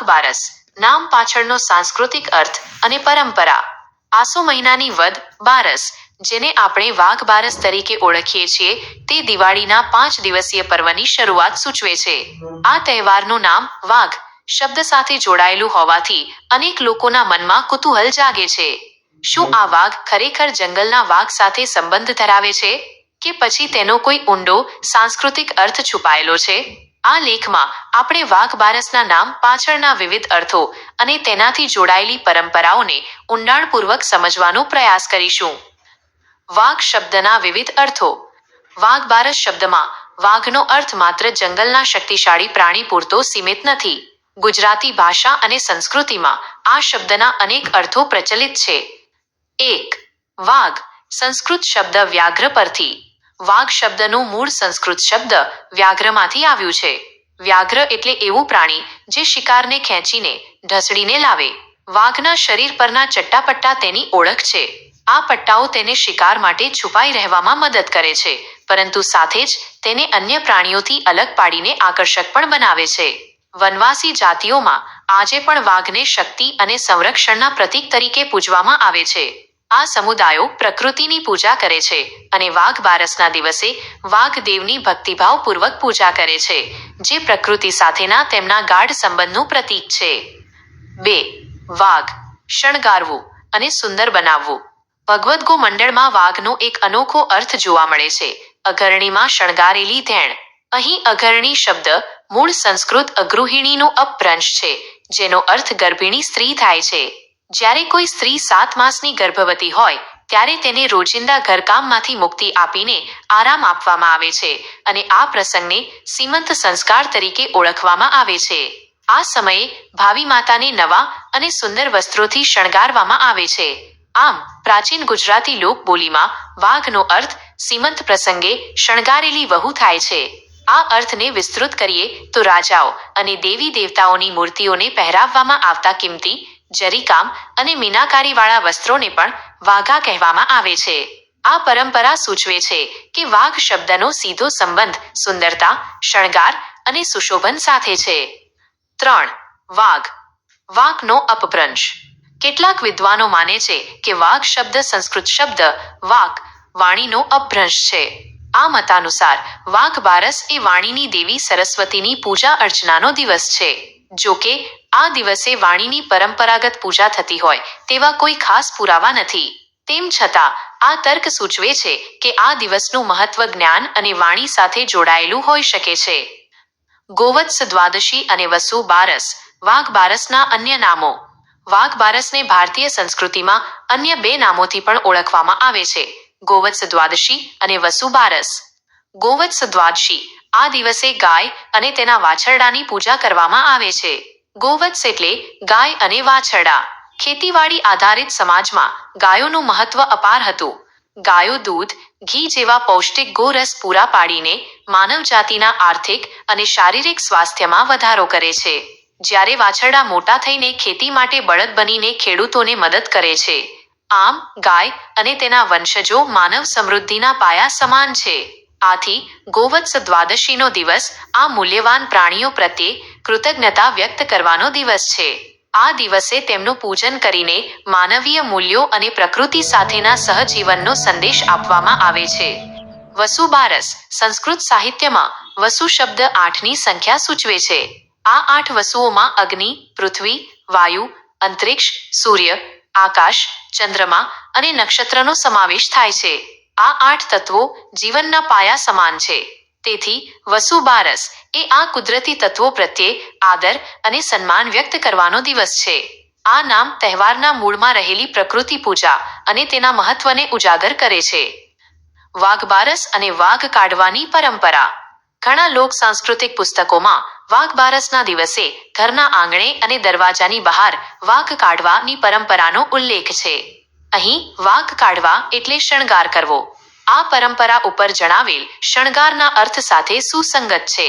વાઘ બારસ નામ પાછળનો સાંસ્કૃતિક અર્થ અને પરંપરા. આસો મહિનાની વદ બારસ, જેને આપણે વાઘ બારસ તરીકે ઓળખીએ છીએ, તે દિવાળીના 5 દિવસીય પર્વની શરૂઆત સૂચવે છે. આ તહેવારનું નામ વાઘ શબ્દ સાથે જોડાયેલું હોવાથી અનેક લોકોના મનમાં કુતૂહલ જાગે છે. શું આ વાઘ ખરેખર જંગલના વાઘ સાથે સંબંધ ધરાવે છે, કે પછી તેનો કોઈ ઊંડો સાંસ્કૃતિક અર્થ છુપાયેલો છે? આ લેખમાં આપણે વાઘ બારસના નામ પાછળના વિવિધ અર્થો અને તેનાથી જોડાયેલી પરંપરાઓને ઊંડાણપૂર્વક સમજવાનો પ્રયાસ કરીશું. વાઘ શબ્દના વિવિધ અર્થો. વાઘ બારસ શબ્દમાં વાઘનો અર્થ માત્ર જંગલના શક્તિશાળી પ્રાણી પૂરતો સીમિત નથી. ગુજરાતી ભાષા અને સંસ્કૃતિમાં આ શબ્દના અનેક અર્થો પ્રચલિત છે. 1. વાઘ સંસ્કૃત શબ્દ વ્યાઘ્ર પરથી. વાઘ શબ્દનું મૂળ સંસ્કૃત શબ્દ વ્યાઘ્રમાંથી આવ્યું છે. વ્યાઘ્ર એટલે એવું પ્રાણી જે શિકારને ખેંચીને ઢસડીને લાવે. વાઘના શરીર પરના ચટ્ટાપટ્ટા તેની ઓળખ છે. આ પટ્ટાઓ તેને શિકાર માટે છુપાઈ રહેવામાં મદદ કરે છે, પરંતુ સાથે જ તેને અન્ય પ્રાણીઓથી અલગ પાડીને આકર્ષક પણ બનાવે છે. વનવાસી જાતિઓમાં આજે પણ વાઘને શક્તિ અને સંરક્ષણના પ્રતીક તરીકે પૂજવામાં આવે છે. આ સમુદાયો પ્રકૃતિની પૂજા કરે છે અને વાઘ બારસના દિવસે વાઘ દેવની ભક્તિભાવપૂર્વક પૂજા કરે છે, જે પ્રકૃતિ સાથેના તેમના ગાઢ સંબંધનું પ્રતીક છે. 2. વાઘ શણગારવું અને સુંદર બનાવવું. ભગવદ્ મંડળમાં વાઘનો એક અનોખો અર્થ જોવા મળે છે. અઘરણીમાં શણગારેલી ધેણ. અહીં અઘરણી શબ્દ મૂળ સંસ્કૃત અગૃહિણીનો અપભ્રંશ છે, જેનો અર્થ ગર્ભિણી સ્ત્રી થાય છે. જ્યારે કોઈ સ્ત્રી 7 માસની ગર્ભવતી હોય ત્યારે તેને રોજિંદા ઘરકામમાંથી મુક્તિ આપીને આરામ આપવામાં આવે છે અને આ પ્રસંગને સીમંત સંસ્કાર તરીકે ઓળખવામાં આવે છે. આ સમયે ભાવિ માતાને નવા અને સુંદર વસ્ત્રોથી શણગારવામાં આવે છે. આમ પ્રાચીન ગુજરાતી લોકબોલીમાં વાઘનો અર્થ સીમંત પ્રસંગે શણગારેલી વહુ થાય છે. આ અર્થને વિસ્તૃત કરીએ તો રાજાઓ અને દેવી દેવતાઓની મૂર્તિઓને પહેરાવવામાં આવતા કિંમતી જરીકામ અને મીનાકારીવાળા વસ્ત્રોને પણ વાઘા કહેવામાં આવે છે. આ પરંપરા સૂચવે છે કે વાઘ શબ્દનો સીધો સંબંધ સુંદરતા, શણગાર અને સુશોભન સાથે છે. 3. વાઘ વાકનો અપભ્રંશ. કેટલાક વિદ્વાનો માને છે કે વાઘ શબ્દ સંસ્કૃત શબ્દ વાક વાણીનો અપભ્રંશ છે. આ મતાનુસાર વાઘ બારસ એ વાણીની દેવી સરસ્વતીની પૂજા અર્ચનાનો દિવસ છે. જો કે આ દિવસે વાણીની પરંપરાગત પૂજા થતી હોય તેવા કોઈ ખાસ પુરાવા નથી. તેમ છતાં આ તર્ક સૂચવે છે કે આ દિવસનું મહત્વ જ્ઞાન અને વાણી સાથે જોડાયેલું હોઈ શકે છે. ગોવત્સ દ્વાદશી અને વસુ બારસ. વાઘ બારસના અન્ય નામો. વાઘ બારસને ભારતીય સંસ્કૃતિમાં અન્ય 2 નામોથી પણ ઓળખવામાં આવે છે: ગોવત્સ દ્વાદશી અને વસુ બારસ. ગોવત્સ દ્વાદશી આ દિવસે ગાય અને તેના વાછરડાની પૂજા કરવામાં આવે છે. ગોવત્સ એટલે ગાય અને વાછરડા. ખેતીવાડી આધારિત સમાજમાં ગાયોનું મહત્વ અપાર હતું. ગાયો દૂધ, ઘી જેવા પૌષ્ટિક ગોરસ પૂરા પાડીને માનવજાતિના આર્થિક અને શારીરિક સ્વાસ્થ્યમાં વધારો કરે છે, જ્યારે વાછરડા મોટા થઈને ખેતી માટે બળદ બનીને ખેડૂતોને મદદ કરે છે. આમ ગાય અને તેના વંશજો માનવ સમૃદ્ધિના પાયા સમાન છે. આથી ગોવત્સ દ્વાદશીનો દિવસ આ મૂલ્યવાન પ્રાણીઓ પ્રત્યે કૃતજ્ઞતા વ્યક્ત કરવાનો દિવસ છે. આ દિવસે તેમનું પૂજન કરીને માનવીય મૂલ્યો અને પ્રકૃતિ સાથેના સહજીવનનો સંદેશ આપવામાં આવે છે. વસુ બારસ. સંસ્કૃત સાહિત્યમાં વસુ શબ્દ 8ની સંખ્યા સૂચવે છે. આ 8 વસુઓમાં અગ્નિ, પૃથ્વી, વાયુ, અંતરિક્ષ, સૂર્ય, આકાશ, ચંદ્રમા અને નક્ષત્રનો સમાવેશ થાય છે. આ 8 તત્વો જીવનના પાયા સમાન છે. તેથી વસુ બારસ એ આ કુદરતી તત્વો પ્રત્યે આદર અને સન્માન વ્યક્ત કરવાનો દિવસ છે. આ નામ તહેવારના મૂળમાં રહેલી પ્રકૃતિ પૂજા અને તેના મહત્વને ઉજાગર કરે છે. વાઘ બારસ અને વાઘ કાઢવાની પરંપરા. ઘણા લોક સાંસ્કૃતિક પુસ્તકોમાં વાઘ બારસના દિવસે ઘરના આંગણે અને દરવાજાની બહાર વાઘ કાઢવાની પરંપરાનો ઉલ્લેખ છે. અહીં વાઘ કાઢવા એટલે શણગાર કરવો. આ પરંપરા ઉપર જણાવેલ શણગારના અર્થ સાથે સુસંગત છે.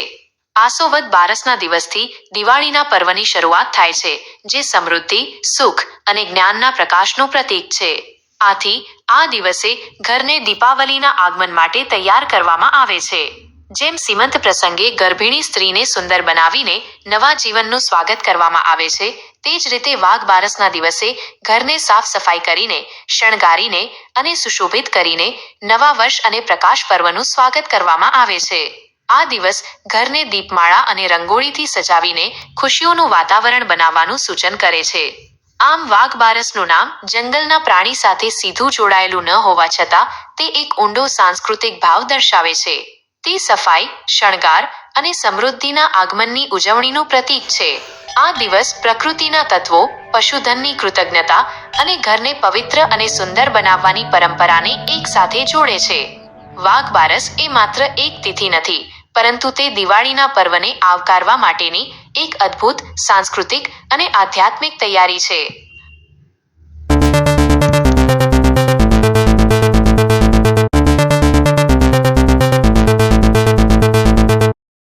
આસો વદ બારસના દિવસથી દિવાળીના પર્વની શરૂઆત થાય છે, જે સમૃદ્ધિ, સુખ અને જ્ઞાનના પ્રકાશનું પ્રતીક છે. આથી આ દિવસે ઘરને દીપાવલીના આગમન માટે તૈયાર કરવામાં આવે છે. જેમ સીમંત પ્રસંગે ગર્ભિણી સ્ત્રીને સુંદર બનાવીને નવા જીવનનું સ્વાગત કરવામાં આવે છે, તે જ રીતે વાઘ બારસના દિવસે ઘરને સાફ સફાઈ કરીને, શણગારીને અને સુશોભિત કરીને નવા વર્ષ અને પ્રકાશ પર્વનું સ્વાગત કરવામાં આવે છે. આ દિવસ ઘરને દીપમાળા અને રંગોળીથી સજાવીને ખુશીઓનું વાતાવરણ બનાવવાનું સૂચન કરે છે. આમ વાઘ બારસનું નામ જંગલના પ્રાણી સાથે સીધું જોડાયેલું ન હોવા છતાં તે એક ઊંડો સાંસ્કૃતિક ભાવ દર્શાવે છે. તે સફાઈ, શણગાર અને સમૃદ્ધિના આગમનની ઉજવણીનું પ્રતીક છે. આ દિવસ પ્રકૃતિના તત્વો, પશુધનની કૃતજ્ઞતા અને ઘરને પવિત્ર અને સુંદર બનાવવાની પરંપરાને એકસાથે જોડે છે. વાઘ બારસ એ માત્ર એક તિથિ નથી, પરંતુ તે દિવાળીના પર્વને આવકારવા માટેની એક અદ્ભુત સાંસ્કૃતિક અને આધ્યાત્મિક તૈયારી છે.